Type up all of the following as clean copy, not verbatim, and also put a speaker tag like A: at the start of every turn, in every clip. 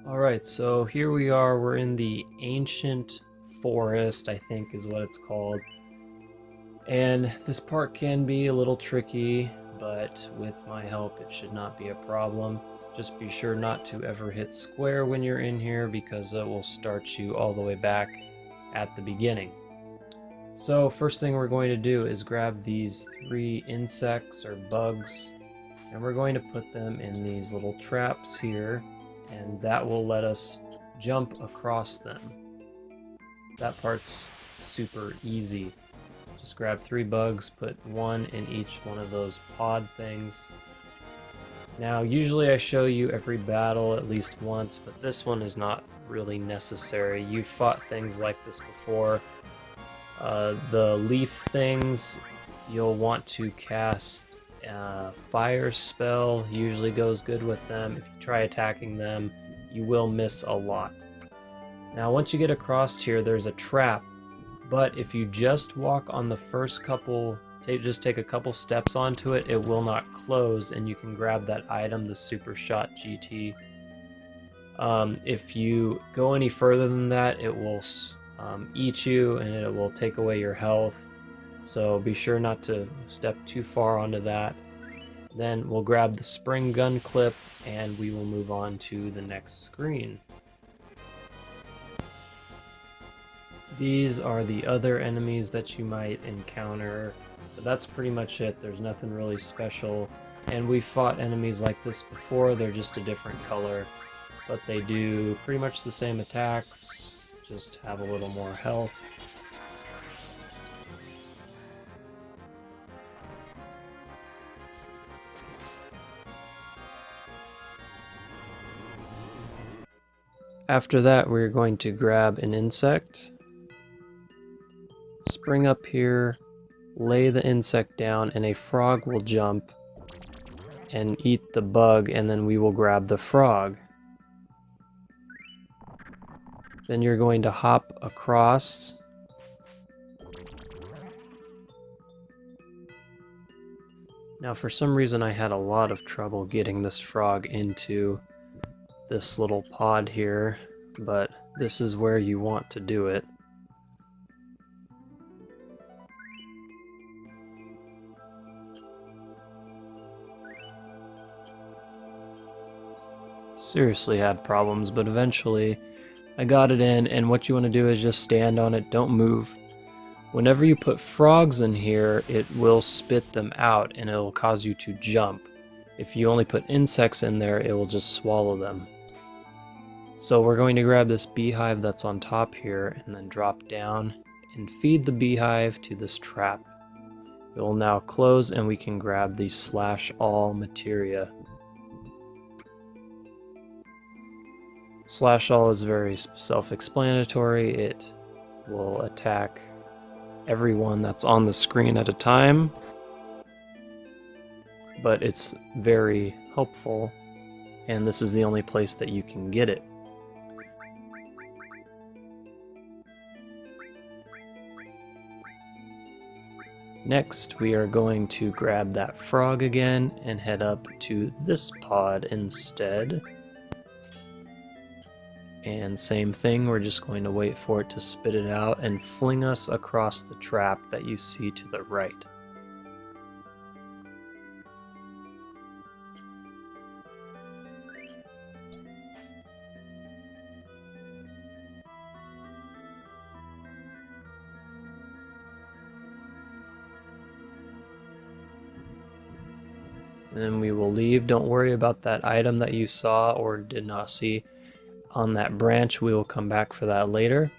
A: Alright, so here we are, we're in the ancient forest, I think is what it's called. And this part can be a little tricky, but with my help it should not be a problem. Just be sure not to ever hit square when you're in here because it will start you all the way back at the beginning. So first thing we're going to do is grab these 3 insects or bugs, and we're going to put them in these little traps here, and that will let us jump across them. That part's super easy. Just grab 3 bugs, put 1 in each one of those pod things. Now usually I show you every battle at least once, but this one is not really necessary. You've fought things like this before. The leaf things, you'll want to cast fire spell, usually goes good with them. If you try attacking them, you will miss a lot. Now once you get across here, there's a trap, but if you just walk on the first couple, just take a couple steps onto it, it will not close and you can grab that item, the Supershot GT. If you go any further than that, it will eat you and it will take away your health. So be sure not to step too far onto that. Then we'll grab the spring gun clip and we will move on to the next screen. These are the other enemies that you might encounter, but that's pretty much it. There's nothing really special. And we fought enemies like this before, they're just a different color, but they do pretty much the same attacks, just have a little more health. After that, we're going to grab an insect, spring up here, lay the insect down, and a frog will jump and eat the bug, and then we will grab the frog. Then you're going to hop across. Now for some reason I had a lot of trouble getting this frog into this little pod here, but this is where you want to do it. Seriously had problems, but eventually I got it in, and what you want to do is just stand on it, don't move. Whenever you put frogs in here, it will spit them out and it will cause you to jump. If you only put insects in there, it will just swallow them. So we're going to grab this beehive that's on top here and then drop down and feed the beehive to this trap. It will now close and we can grab the /all materia. /all is very self-explanatory. It will attack everyone that's on the screen at a time, but it's very helpful, and this is the only place that you can get it. Next, we are going to grab that frog again and head up to this pod instead. And same thing, we're just going to wait for it to spit it out and fling us across the trap that you see to the right. And then we will leave. Don't worry about that item that you saw or did not see on that branch. We will come back for that later.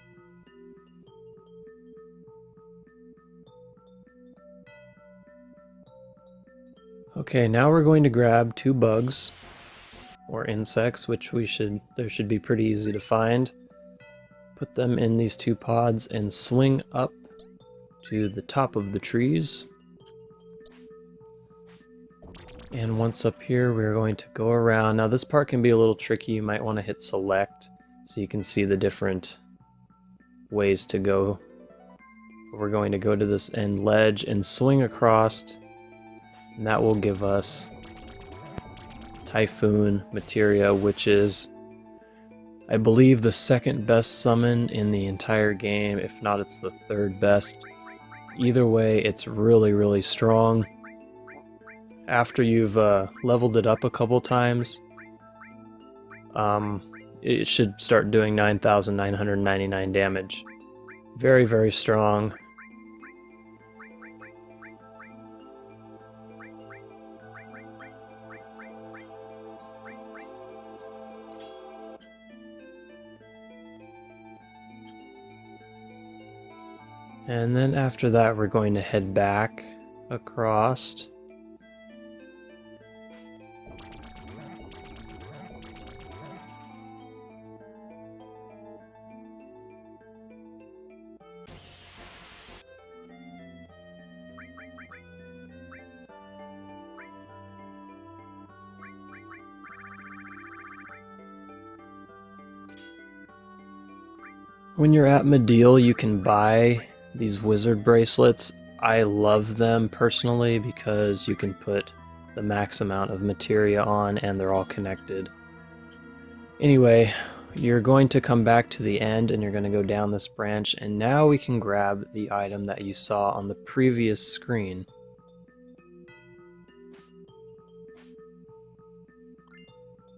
A: Okay, now we're going to grab 2 bugs or insects, which they should be pretty easy to find. Put them in these 2 pods and swing up to the top of the trees. And once up here, we're going to go around. Now this part can be a little tricky. You might want to hit select so you can see the different ways to go. We're going to go to this end ledge and swing across, and that will give us Typhoon materia, which is I believe the second best summon in the entire game, if not it's the third best. Either way, it's really, really strong. After you've leveled it up a couple times, it should start doing 9,999 damage. Very, very strong. And then after that, we're going to head back across. When you're at Medial, you can buy these wizard bracelets. I love them personally because you can put the max amount of materia on and they're all connected. Anyway, you're going to come back to the end and you're going to go down this branch, and now we can grab the item that you saw on the previous screen.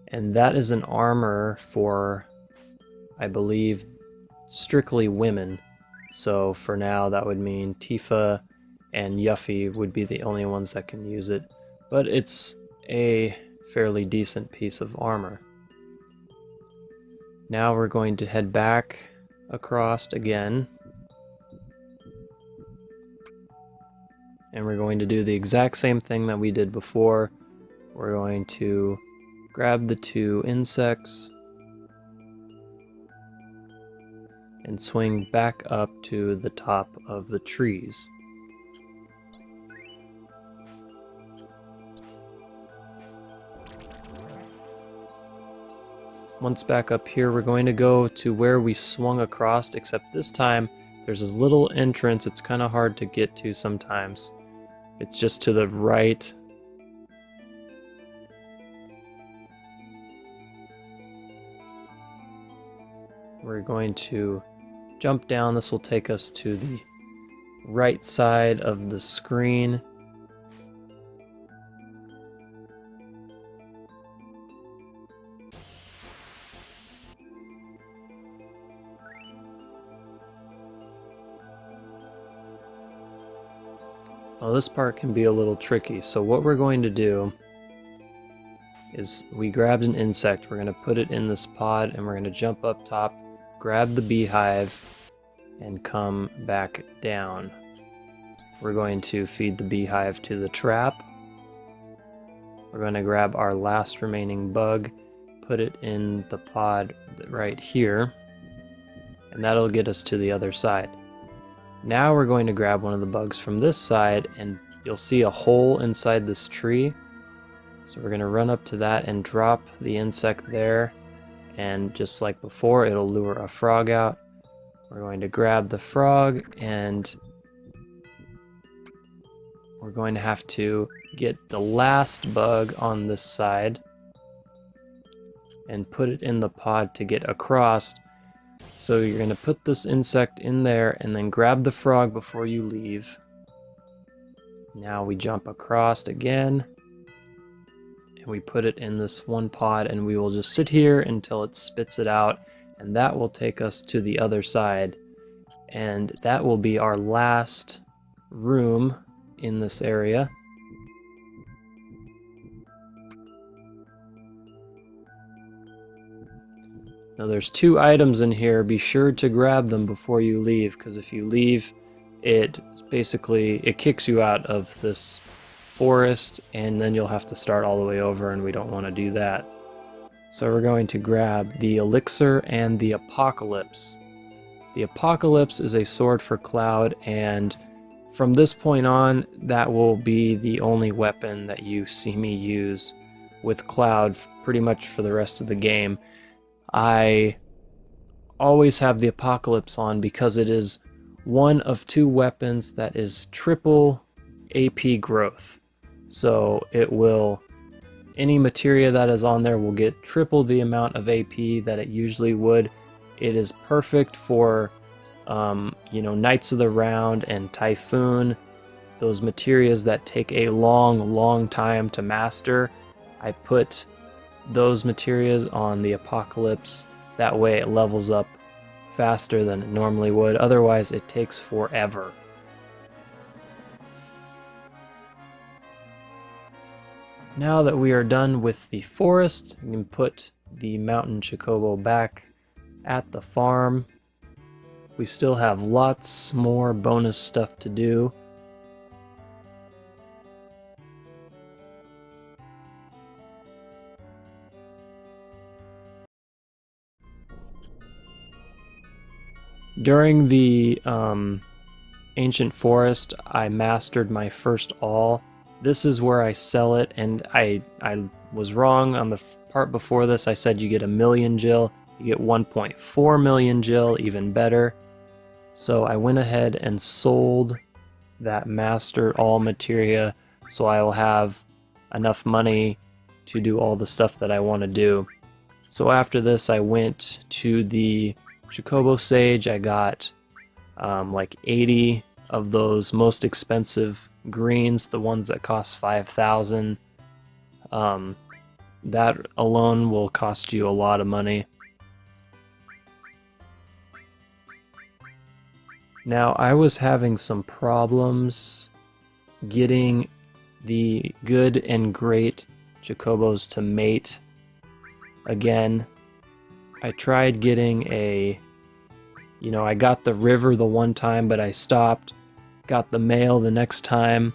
A: And that is an armor for, I believe, strictly women. So for now that would mean Tifa and Yuffie would be the only ones that can use it, but it's a fairly decent piece of armor. Now we're going to head back across again, and we're going to do the exact same thing that we did before. We're going to grab the 2 insects and swing back up to the top of the trees. Once back up here, we're going to go to where we swung across, except this time there's this little entrance. It's kind of hard to get to sometimes. It's just to the right. We're going to jump down. This will take us to the right side of the screen. Well, this part can be a little tricky, so what we're going to do is we grabbed an insect, we're going to put it in this pod, and we're going to jump up top, grab the beehive, and come back down. We're going to feed the beehive to the trap. We're going to grab our last remaining bug, put it in the pod right here, and that'll get us to the other side. Now we're going to grab one of the bugs from this side, and you'll see a hole inside this tree. So we're going to run up to that and drop the insect there, and just like before, it'll lure a frog out. We're going to grab the frog, and we're going to have to get the last bug on this side and put it in the pod to get across. So you're going to put this insect in there and then grab the frog before you leave. Now we jump across again, and we put it in this one pod, and we will just sit here until it spits it out, and that will take us to the other side, and that will be our last room in this area. Now there's 2 items in here. Be sure to grab them before you leave, because if you leave, it kicks you out of this forest, and then you'll have to start all the way over, and we don't want to do that. So we're going to grab the elixir and the apocalypse. The apocalypse is a sword for Cloud, and from this point on, that will be the only weapon that you see me use with Cloud pretty much for the rest of the game. I always have the apocalypse on because it is one of 2 weapons that is triple AP growth. So it will any materia that is on there will get triple the amount of AP that it usually would. It is perfect for Knights of the Round and Typhoon, those materias that take a long time to master. I put those materias on the Apocalypse, that way it levels up faster than it normally would, otherwise it takes forever. Now that we are done with the forest, we can put the mountain chocobo back at the farm. We still have lots more bonus stuff to do. During the Ancient Forest, I mastered my first all. This is where I sell it, and I was wrong on the part before this. I said you get 1,000,000 gil, you get 1.4 million gil, even better. So I went ahead and sold that master all materia, so I will have enough money to do all the stuff that I want to do. So after this, I went to the Chocobo Sage. I got like 80 of those most expensive greens, the ones that cost 5,000. That alone will cost you a lot of money. Now, I was having some problems getting the good and great chocobos to mate again. I tried getting I got the river the one time, but I stopped. Got the male the next time,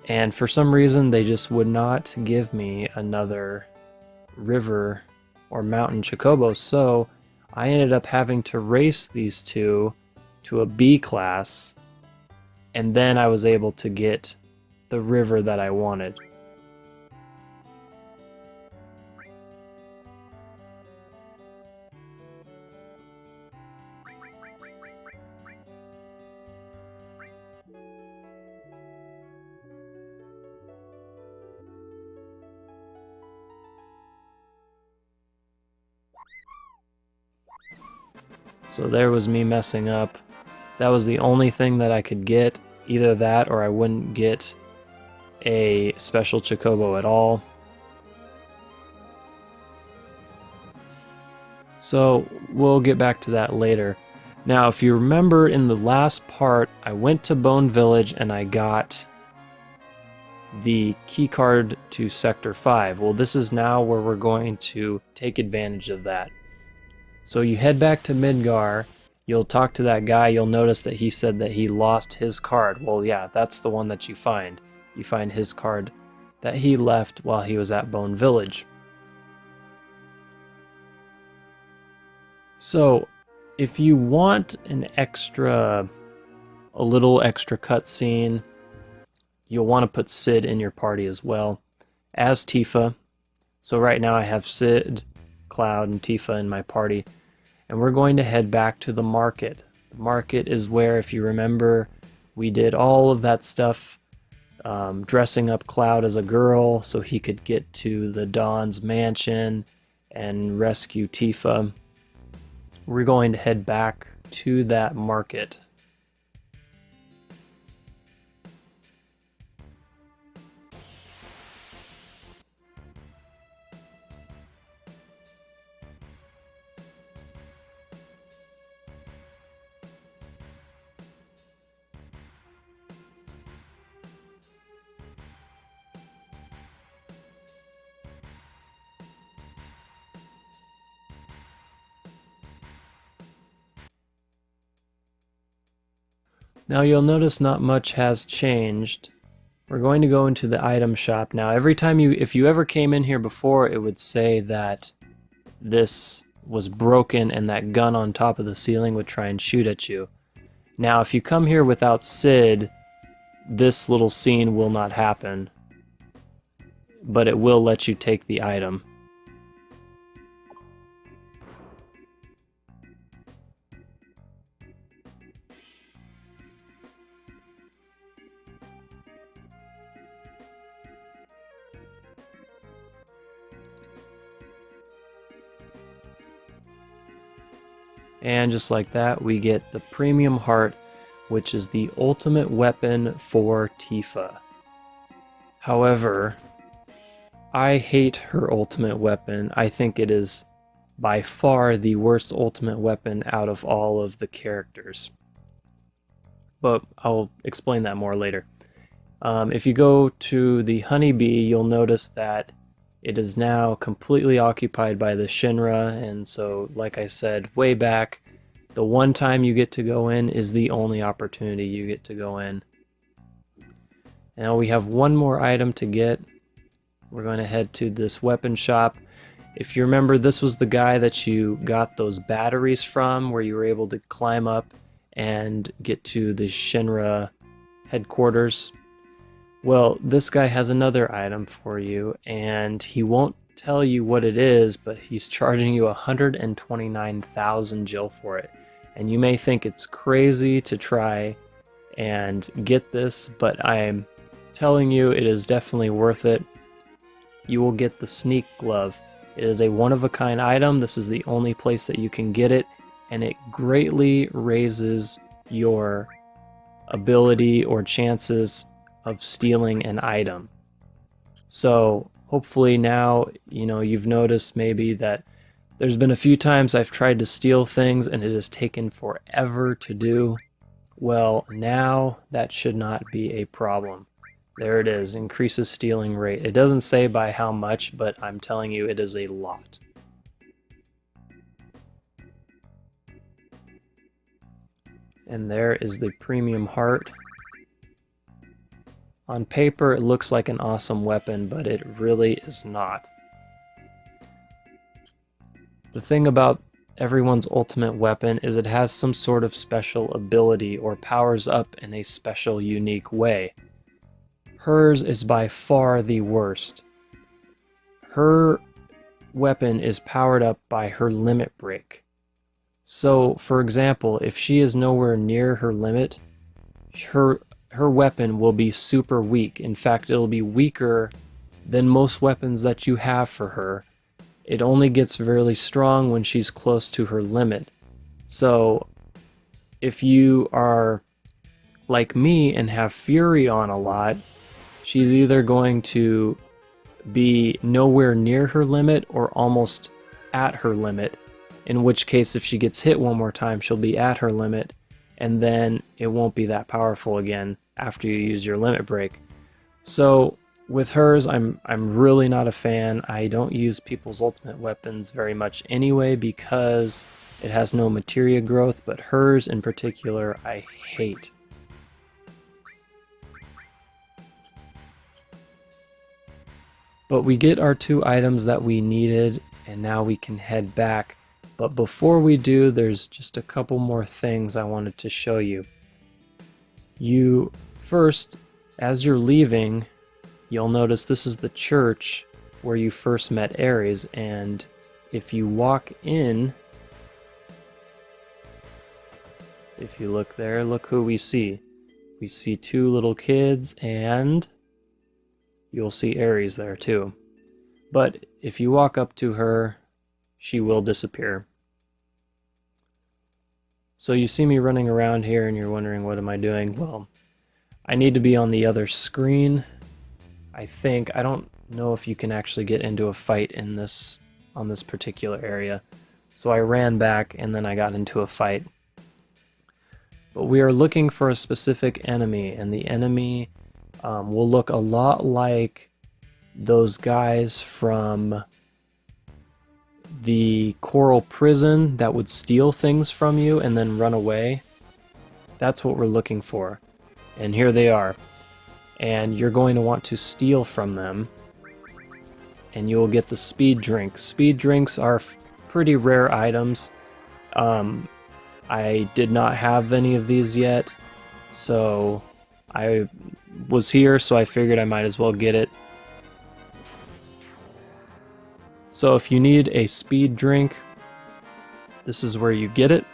A: and for some reason they just would not give me another river or mountain chocobo, so I ended up having to race these two to a B class, and then I was able to get the river that I wanted. So there was me messing up. That was the only thing that I could get. Either that or I wouldn't get a special chocobo at all. So we'll get back to that later. Now, if you remember in the last part, I went to Bone Village and I got the key card to Sector 5. Well, this is now where we're going to take advantage of that. So you head back to Midgar, you'll talk to that guy, you'll notice that he said that he lost his card. Well, yeah, that's the one that you find. You find his card that he left while he was at Bone Village. So, if you want a little extra cutscene, you'll want to put Sid in your party as well, as Tifa. So right now I have Sid, Cloud, and Tifa in my party, and we're going to head back to the market. The market is where, if you remember, we did all of that stuff, dressing up Cloud as a girl so he could get to the Dawn's mansion and rescue Tifa. We're going to head back to that market. Now you'll notice not much has changed. We're going to go into the item shop now. Every time if you ever came in here before, it would say that this was broken and that gun on top of the ceiling would try and shoot at you. Now if you come here without Sid, this little scene will not happen, but it will let you take the item. And just like that, we get the premium heart, which is the ultimate weapon for Tifa. However, I hate her ultimate weapon. I think it is by far the worst ultimate weapon out of all of the characters. But I'll explain that more later. If you go to the honeybee, you'll notice that it is now completely occupied by the Shinra, and so, like I said way back, the one time you get to go in is the only opportunity you get to go in. Now we have one more item to get. We're going to head to this weapon shop. If you remember, this was the guy that you got those batteries from, where you were able to climb up and get to the Shinra headquarters. Well, this guy has another item for you, and he won't tell you what it is, but he's charging you 129,000 gil for it. And you may think it's crazy to try and get this, but I'm telling you it is definitely worth it. You will get the sneak glove. It is a one-of-a-kind item. This is the only place that you can get it, and it greatly raises your ability or chances of stealing an item. So hopefully now, you've noticed maybe that there's been a few times I've tried to steal things and it has taken forever to do. Well, now that should not be a problem. There it is, increases stealing rate. It doesn't say by how much, but I'm telling you it is a lot. And there is the premium heart. On paper, it looks like an awesome weapon, but it really is not. The thing about everyone's ultimate weapon is it has some sort of special ability or powers up in a special, unique way. Hers is by far the worst. Her weapon is powered up by her limit break. So, for example, if she is nowhere near her limit, her weapon will be super weak. In fact, it'll be weaker than most weapons that you have for her. It only gets really strong when she's close to her limit. So, if you are like me and have Fury on a lot, she's either going to be nowhere near her limit or almost at her limit, in which case if she gets hit one more time, she'll be at her limit, and then it won't be that powerful again after you use your limit break. So with hers, I'm really not a fan. I don't use people's ultimate weapons very much anyway because it has no materia growth, but hers in particular I hate. But we get our 2 items that we needed, and now we can head back. But before we do, there's just a couple more things I wanted to show you. First, as you're leaving, you'll notice this is the church where you first met Ares, and if you walk in, if you look there, look who we see. We see 2 little kids, and you'll see Ares there too. But if you walk up to her, she will disappear. So you see me running around here and you're wondering, what am I doing? Well, I need to be on the other screen. I don't know if you can actually get into a fight on this particular area. So I ran back and then I got into a fight. But we are looking for a specific enemy, and the enemy will look a lot like those guys from the coral prison that would steal things from you and then run away. That's what we're looking for. And here they are. And you're going to want to steal from them, and you'll get the speed drink. Speed drinks are pretty rare items. I did not have any of these yet, so I was here, so I figured I might as well get it. So if you need a speed drink, this is where you get it.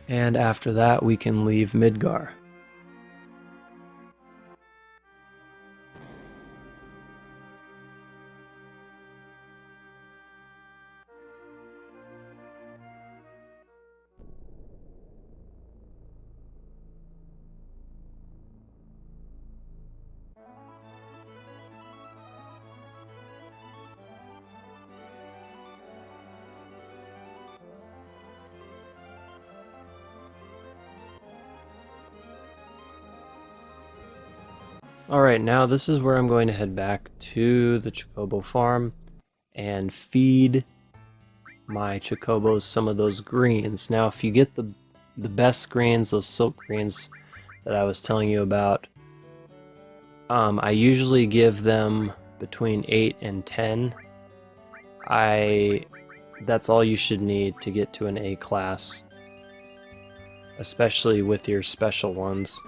A: And after that, we can leave Midgar. Alright, now this is where I'm going to head back to the chocobo farm and feed my chocobos some of those greens. Now if you get the best greens, those silk greens that I was telling you about, I usually give them between 8 and 10. That's all you should need to get to an A class, especially with your special ones.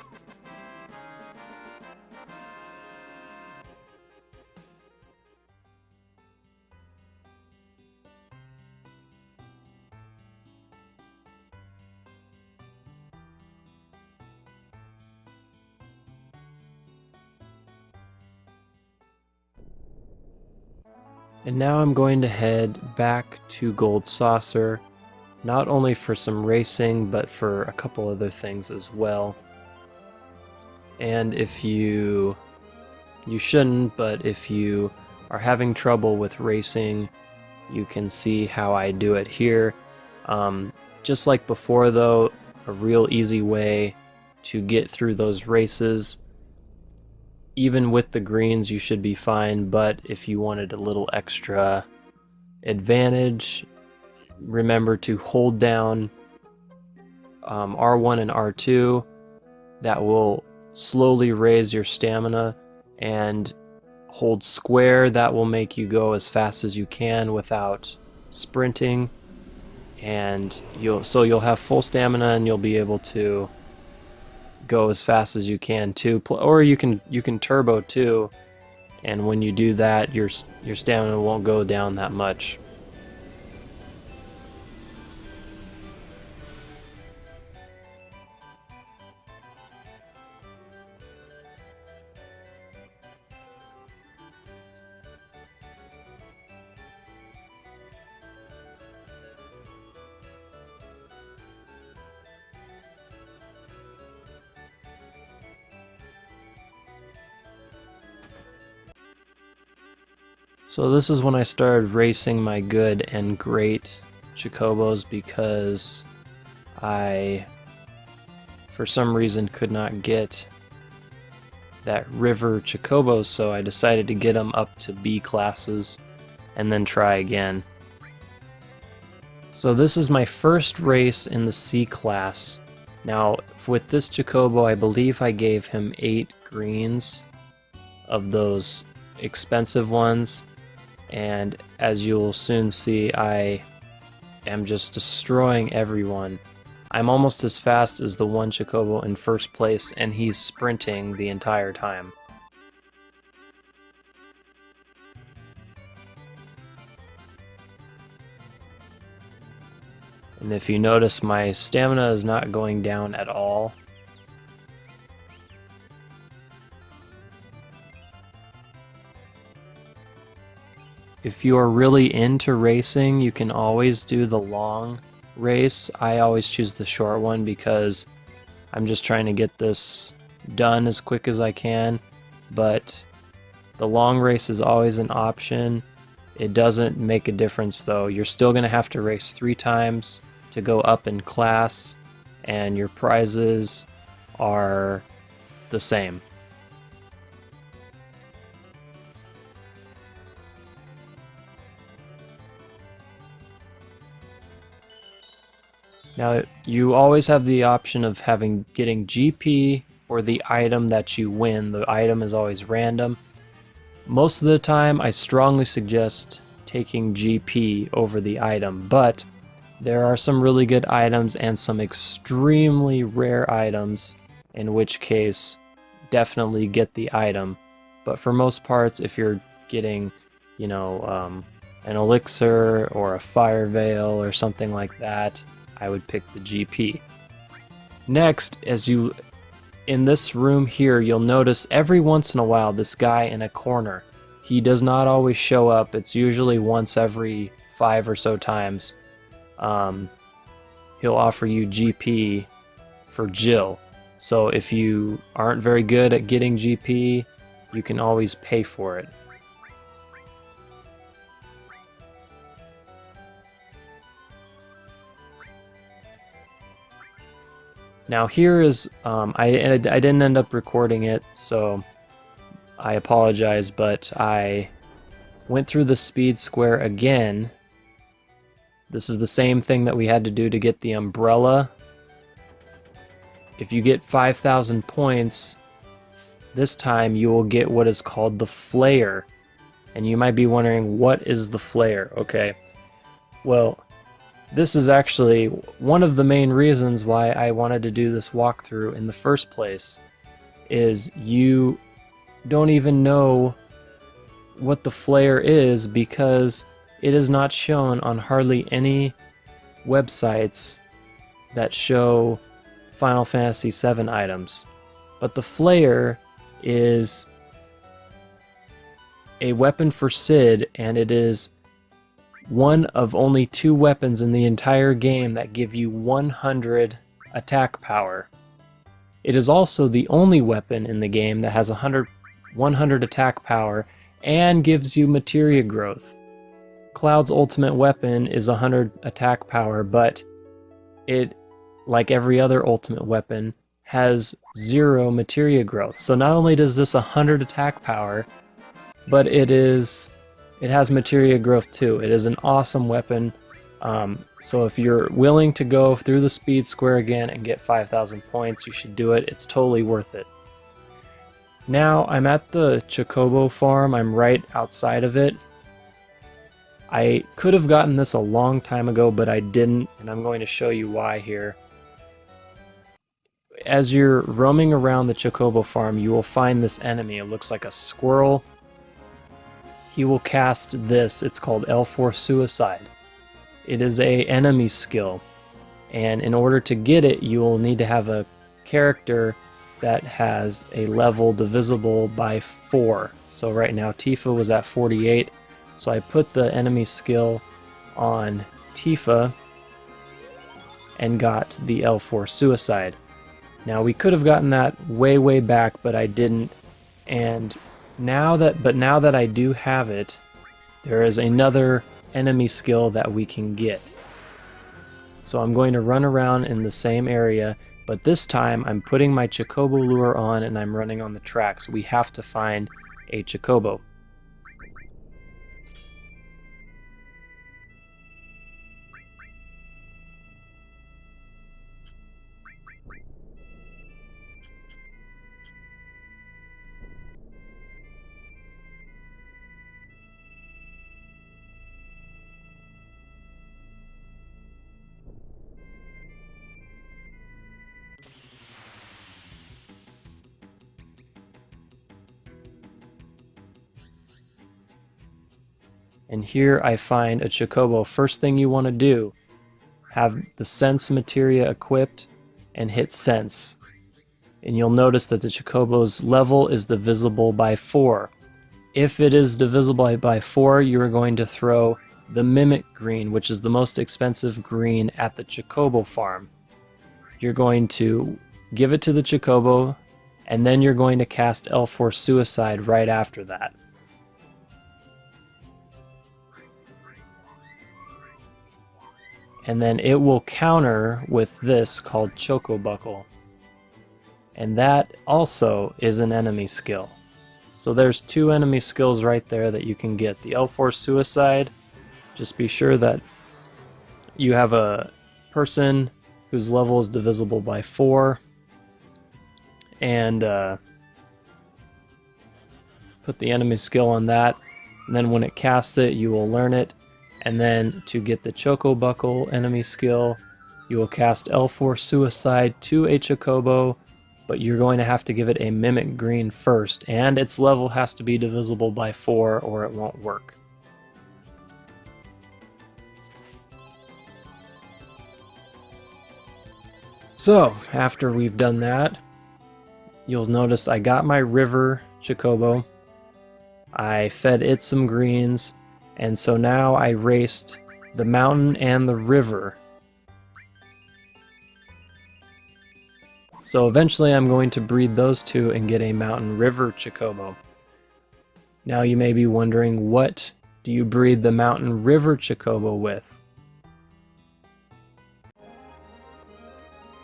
A: And now I'm going to head back to Gold Saucer, not only for some racing, but for a couple other things as well. And if you shouldn't, but if you are having trouble with racing, you can see how I do it here. Just like before though, a real easy way to get through those races. Even with the greens you should be fine, but if you wanted a little extra advantage, remember to hold down R1 and R2. That will slowly raise your stamina, and hold square. That will make you go as fast as you can without sprinting, and you'll have full stamina and you'll be able to go as fast as you can too. Or you can turbo too, and when you do that, your stamina won't go down that much. So this is when I started racing my good and great chocobos, because I, for some reason, could not get that river chocobo, so I decided to get them up to B classes and then try again. So this is my first race in the C class. Now with this chocobo, I believe I gave him 8 greens of those expensive ones. And as you'll soon see, I am just destroying everyone. I'm almost as fast as the one chocobo in first place, and he's sprinting the entire time. And if you notice, my stamina is not going down at all. If you are really into racing, you can always do the long race. I always choose the short one because I'm just trying to get this done as quick as I can. But the long race is always an option. It doesn't make a difference though. You're still going to have to race 3 times to go up in class, and your prizes are the same. Now, you always have the option of getting GP or the item that you win. The item is always random. Most of the time, I strongly suggest taking GP over the item, but there are some really good items and some extremely rare items, in which case, definitely get the item. But for most parts, if you're getting, an elixir or a fire veil or something like that, I would pick the GP. Next, in this room here, you'll notice every once in a while this guy in a corner. He does not always show up. It's usually once every 5 or so times. He'll offer you GP for Jill. So if you aren't very good at getting GP, you can always pay for it. Now here is, I didn't end up recording it, so I apologize, but I went through the speed square again. This is the same thing that we had to do to get the umbrella. If you get 5,000 points, this time you will get what is called the flare. And you might be wondering, what is the flare? Okay, well, this is actually one of the main reasons why I wanted to do this walkthrough in the first place, is you don't even know what the flare is because it is not shown on hardly any websites that show Final Fantasy VII items. But the flare is a weapon for Cid, and it is one of only 2 weapons in the entire game that give you 100 attack power. It is also the only weapon in the game that has 100 attack power and gives you materia growth. Cloud's ultimate weapon is 100 attack power, but it, like every other ultimate weapon, has 0 materia growth. So not only does this 100 attack power, but it has materia growth too. It is an awesome weapon. So if you're willing to go through the speed square again and get 5,000 points, you should do it. It's totally worth it. Now I'm at the chocobo farm. I'm right outside of it. I could have gotten this a long time ago, but I didn't, and I'm going to show you why here. As you're roaming around the chocobo farm, you will find this enemy. It looks like a squirrel. He will cast this. It's called L4 Suicide. It is a enemy skill, and in order to get it, you will need to have a character that has a level divisible by 4. So right now Tifa was at 48, so I put the enemy skill on Tifa and got the L4 Suicide. Now we could have gotten that way back, but I didn't, and now that I do have it, there is another enemy skill that we can get. So I'm going to run around in the same area, but this time I'm putting my chocobo lure on and I'm running on the tracks. We have to find a chocobo. And here I find a chocobo. First thing you want to do, have the sense materia equipped and hit sense. And you'll notice that the chocobo's level is divisible by 4. If it is divisible by 4, you're going to throw the mimic green, which is the most expensive green at the chocobo farm. You're going to give it to the chocobo, and then you're going to cast L4 Suicide right after that. And then it will counter with this called Chocobuckle. And that also is an enemy skill. So there's 2 enemy skills right there that you can get. The L4 Suicide, just be sure that you have a person whose level is divisible by 4. And put the enemy skill on that. And then when it casts it, you will learn it. And then to get the Chocobuckle enemy skill, you will cast L4 Suicide to a chocobo, but you're going to have to give it a mimic green first, and its level has to be divisible by 4 or it won't work. So, after we've done that, you'll notice I got my river chocobo, I fed it some greens, and so now I raced the mountain and the river. So eventually I'm going to breed those 2 and get a mountain river chocobo. Now you may be wondering, what do you breed the mountain river chocobo with?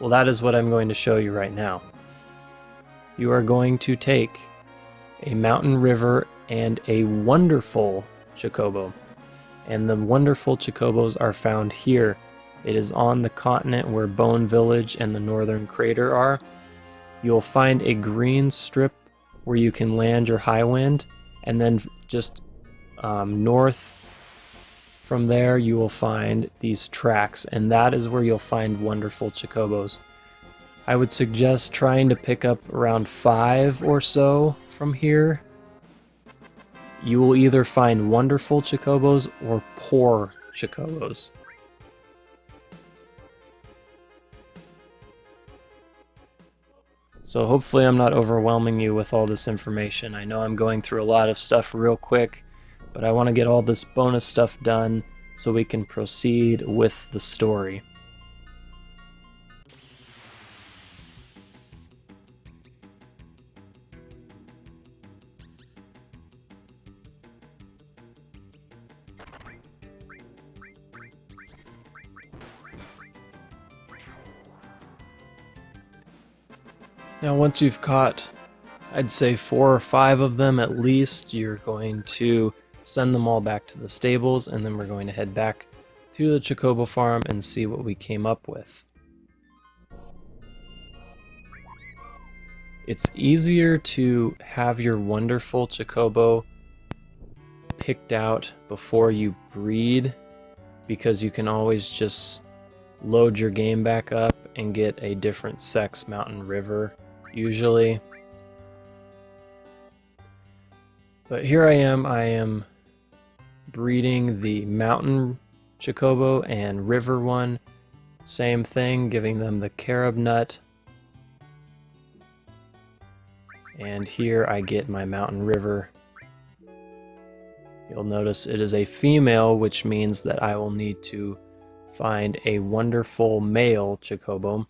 A: Well, that is what I'm going to show you right now. You are going to take a mountain river, and a wonderful chocobo. And the wonderful chocobos are found here. It is on the continent where Bone Village and the Northern Crater are. You'll find a green strip where you can land your high wind, and then just north from there you will find these tracks, and that is where you'll find wonderful chocobos. I would suggest trying to pick up around 5 or so from here. You will either find wonderful chocobos or poor chocobos. So hopefully I'm not overwhelming you with all this information. I know I'm going through a lot of stuff real quick, but I want to get all this bonus stuff done so we can proceed with the story. Now once you've caught, I'd say 4 or 5 of them at least, you're going to send them all back to the stables, and then we're going to head back to the chocobo farm and see what we came up with. It's easier to have your wonderful chocobo picked out before you breed, because you can always just load your game back up and get a different sex mountain river usually. But here I am breeding the mountain chocobo and river one. Same thing, giving them the carob nut. And here I get my mountain river. You'll notice it is a female, which means that I will need to find a wonderful male chocobo.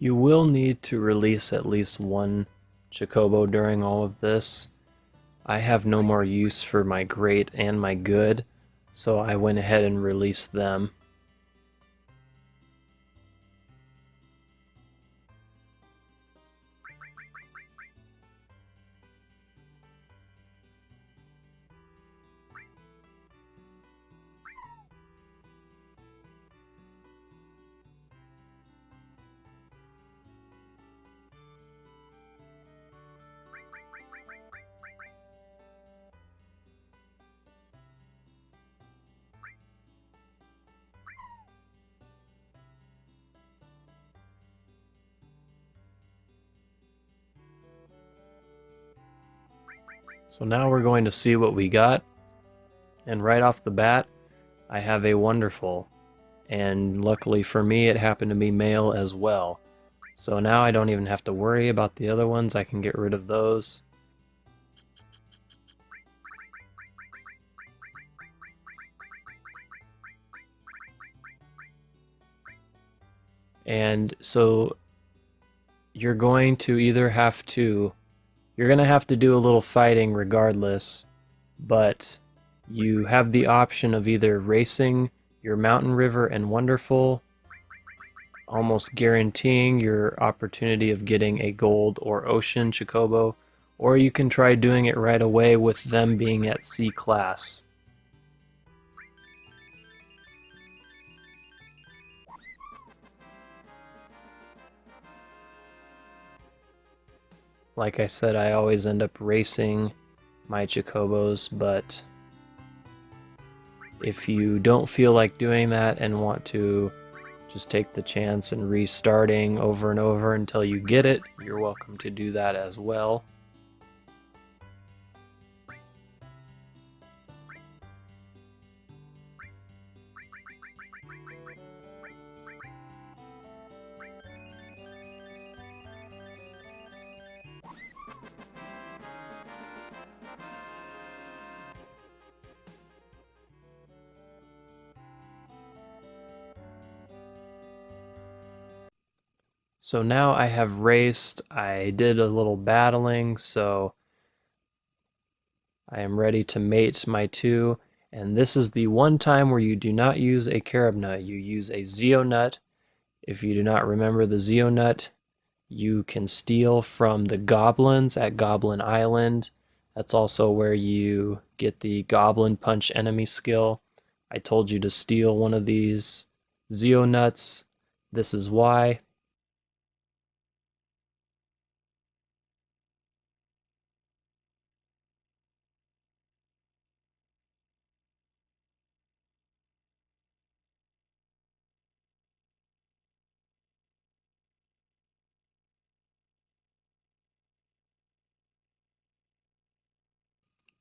A: You will need to release at least one chocobo during all of this. I have no more use for my great and my good, so I went ahead and released them. So now we're going to see what we got, and right off the bat I have a wonderful, and luckily for me it happened to be male as well. So now I don't even have to worry about the other ones, I can get rid of those. And so you're going to either have to You're going to have to do a little fighting regardless, but you have the option of either racing your mountain river and wonderful, almost guaranteeing your opportunity of getting a gold or ocean chocobo, or you can try doing it right away with them being at C class. Like I said, I always end up racing my chocobos, but if you don't feel like doing that and want to just take the chance and restarting over and over until you get it, you're welcome to do that as well. So now I have raced, I did a little battling, so I am ready to mate my two. And this is the one time where you do not use a carob nut, you use a zeio nut. If you do not remember the zeio nut, you can steal from the goblins at Goblin Island. That's also where you get the Goblin Punch enemy skill. I told you to steal one of these zeio nuts. This is why.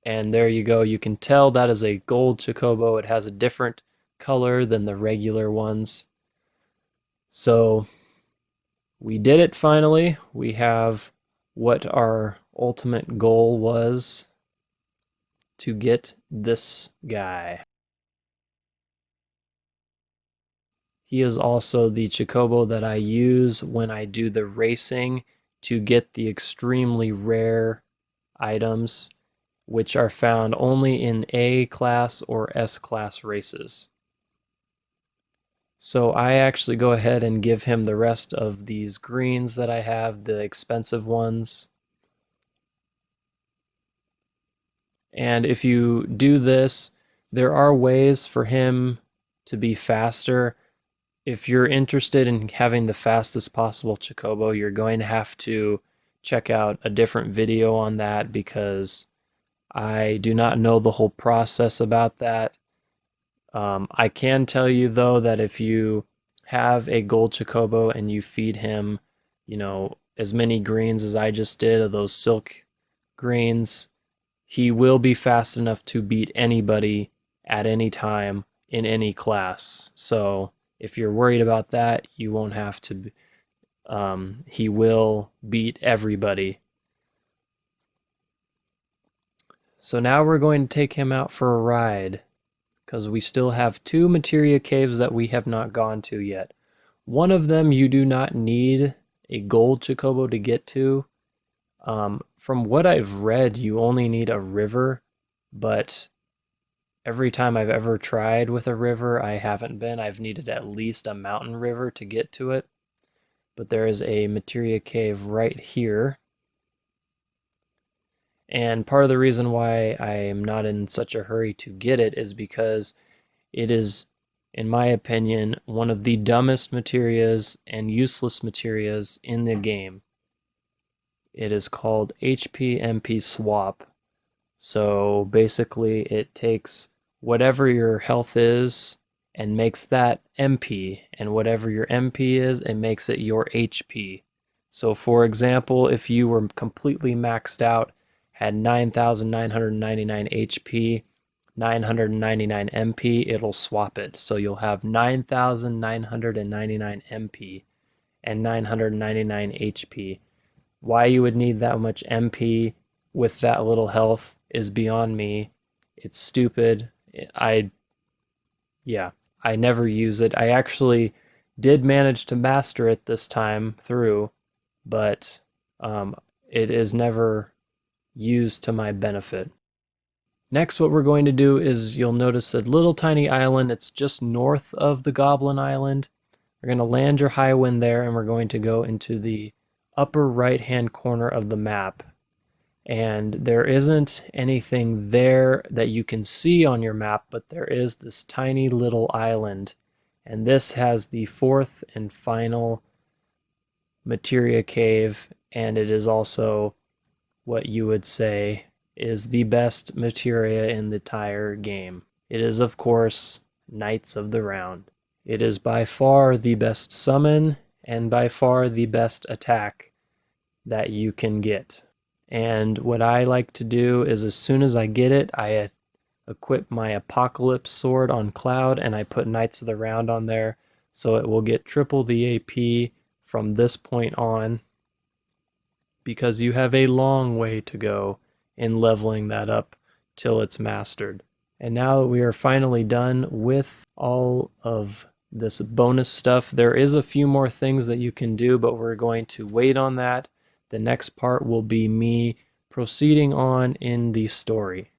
A: And there you go. You can tell that is a gold chocobo. It has a different color than the regular ones. So we did it finally. We have what our ultimate goal was to get this guy. He is also the chocobo that I use when I do the racing to get the extremely rare items, which are found only in A class or S class races. So I actually go ahead and give him the rest of these greens that I have, the expensive ones. And if you do this, there are ways for him to be faster. If you're interested in having the fastest possible chocobo, you're going to have to check out a different video on that, because I do not know the whole process about that. I can tell you though that if you have a gold chocobo and you feed him, as many greens as I just did of those silk greens, he will be fast enough to beat anybody at any time in any class. So if you're worried about that, you won't have to. He will beat everybody. So now we're going to take him out for a ride, because we still have 2 materia caves that we have not gone to yet. One of them you do not need a gold chocobo to get to. From what I've read, you only need a river, but every time I've ever tried with a river, I haven't been. I've needed at least a mountain river to get to it. But there is a materia cave right here. And part of the reason why I am not in such a hurry to get it is because it is, in my opinion, one of the dumbest materias and useless materias in the game. It is called HP-MP swap. So basically it takes whatever your health is and makes that MP, and whatever your MP is, it makes it your HP. So for example, if you were completely maxed out, had 9,999 HP, 999 MP, it'll swap it. So you'll have 9,999 MP and 999 HP. Why you would need that much MP with that little health is beyond me. It's stupid. I never use it. I actually did manage to master it this time through, but it is never used to my benefit. Next, what we're going to do is, you'll notice a little tiny island. It's just north of the Goblin Island. We're going to land your high wind there, and we're going to go into the upper right hand corner of the map. And there isn't anything there that you can see on your map, but there is this tiny little island. And this has the 4th and final materia cave, and it is also what you would say is the best materia in the entire game. It is, of course, Knights of the Round. It is by far the best summon and by far the best attack that you can get. And what I like to do is, as soon as I get it, I equip my Apocalypse Sword on Cloud, and I put Knights of the Round on there, so it will get triple the AP from this point on, because you have a long way to go in leveling that up till it's mastered. And now that we are finally done with all of this bonus stuff. There is a few more things that you can do, but we're going to wait on that. The next part will be me proceeding on in the story.